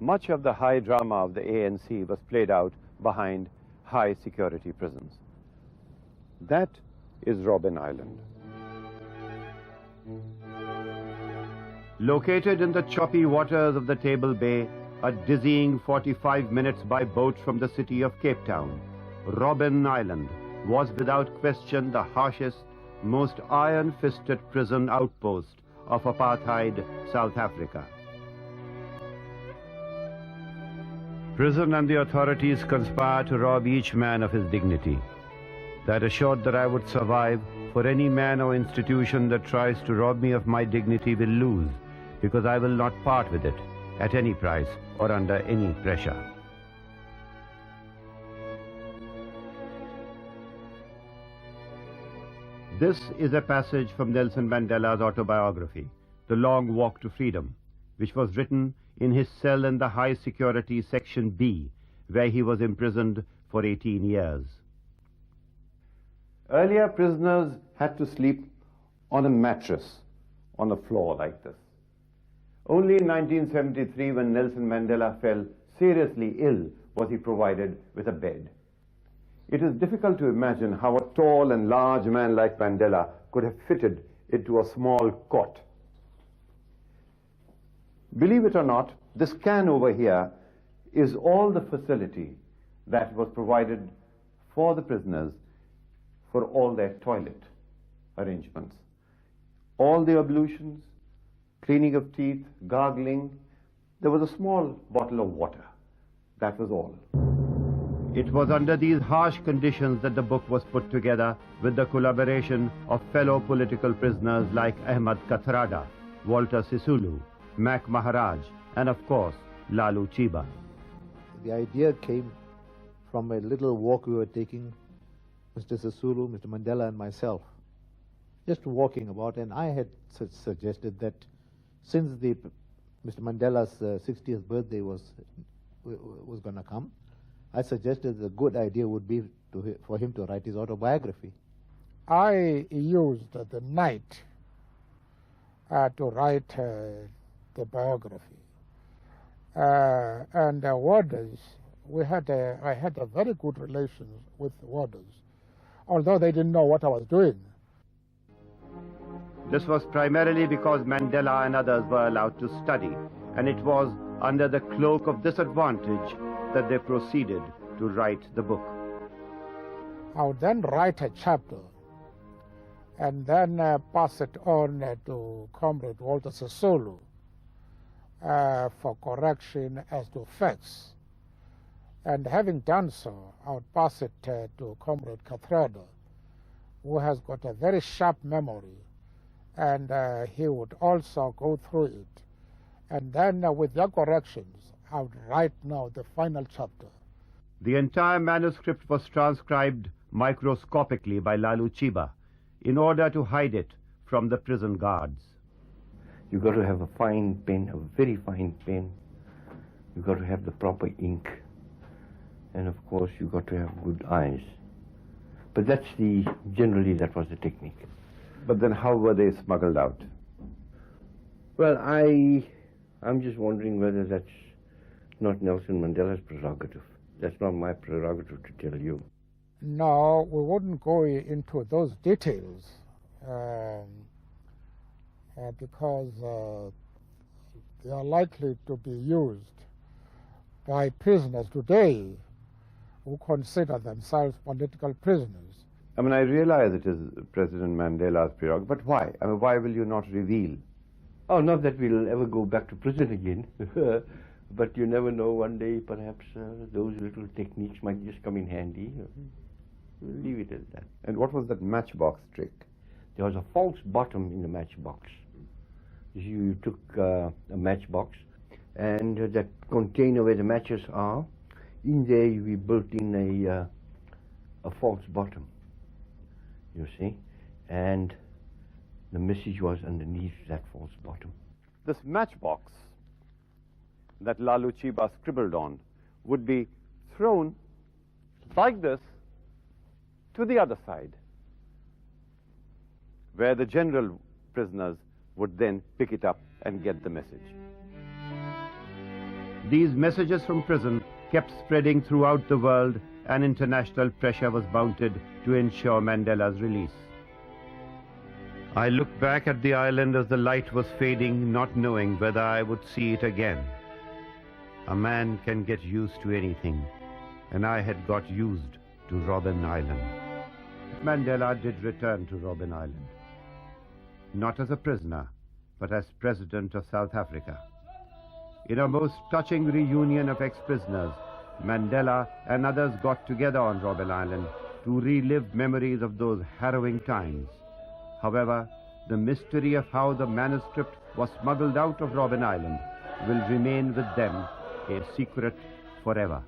much of the high drama of the ANC was played out behind high security prisons. That is Robben Island. Located in the choppy waters of the Table Bay, a dizzying 45 minutes by boat from the city of Cape Town, Robben Island was without question the harshest, most iron-fisted prison outpost of apartheid South Africa. Prison and the authorities conspired to rob each man of his dignity. That assured that I would survive, for any man or institution that tries to rob me of my dignity will lose, because I will not part with it at any price or under any pressure. This is a passage from Nelson Mandela's autobiography, The Long Walk to Freedom, which was written in his cell in the high security section B, where he was imprisoned for 18 years. Earlier, prisoners had to sleep on a mattress on the floor like this. Only in 1973, when Nelson Mandela fell seriously ill, was he provided with a bed. It is difficult to imagine how a tall and large man like Mandela could have fitted into a small cot. Believe it or not, this can over here is all the facility that was provided for the prisoners for all their toilet arrangements. All the ablutions, cleaning of teeth, gargling. There was a small bottle of water. That was all. It was under these harsh conditions that the book was put together with the collaboration of fellow political prisoners like Ahmad Kathrada, Walter Sisulu, Mac Maharaj, and of course, Lalu Chiba. The idea came from a little walk we were taking, Mr. Sisulu, Mr. Mandela, and myself, just walking about, and I had suggested that since Mr. Mandela's 60th birthday was going to come, I suggested a good idea would be for him to write his autobiography. I used the night to write the biography. And warders, I had a very good relation with warders, although they didn't know what I was doing. This was primarily because Mandela and others were allowed to study, and it was under the cloak of this advantage that they proceeded to write the book. I would then write a chapter and then pass it on to Comrade Walter Sisulu for correction as to facts. And having done so, I would pass it to Comrade Kathrada, who has got a very sharp memory, and he would also go through it. And then with their corrections, I would write now the final chapter. The entire manuscript was transcribed microscopically by Lalu Chiba in order to hide it from the prison guards. You've got to have a fine pen, a very fine pen. You've got to have the proper ink. And of course, you've got to have good eyes. But generally that was the technique. But then how were they smuggled out? Well, I'm just wondering whether that's not Nelson Mandela's prerogative. That's not my prerogative to tell you. No, we wouldn't go into those details because they are likely to be used by prisoners today who consider themselves political prisoners. I mean, I realize it is President Mandela's prerogative, but why? I mean, why will you not reveal? Oh, not that we'll ever go back to prison again. But you never know, one day perhaps those little techniques might just come in handy. We'll leave it at that. And what was that matchbox trick? There was a false bottom in the matchbox. You took a matchbox, and that container where the matches are, in there we built in a false bottom, you see, and the message was underneath that false bottom. This matchbox that Lalu Chiba scribbled on would be thrown like this to the other side, where the general prisoners would then pick it up and get the message. These messages from prison kept spreading throughout the world, and international pressure was mounted to ensure Mandela's release. I looked back at the island as the light was fading, not knowing whether I would see it again. A man can get used to anything, and I had got used to Robben Island. Mandela did return to Robben Island, not as a prisoner, but as President of South Africa. In a most touching reunion of ex-prisoners, Mandela and others got together on Robben Island to relive memories of those harrowing times. However, the mystery of how the manuscript was smuggled out of Robben Island will remain with them a secret forever.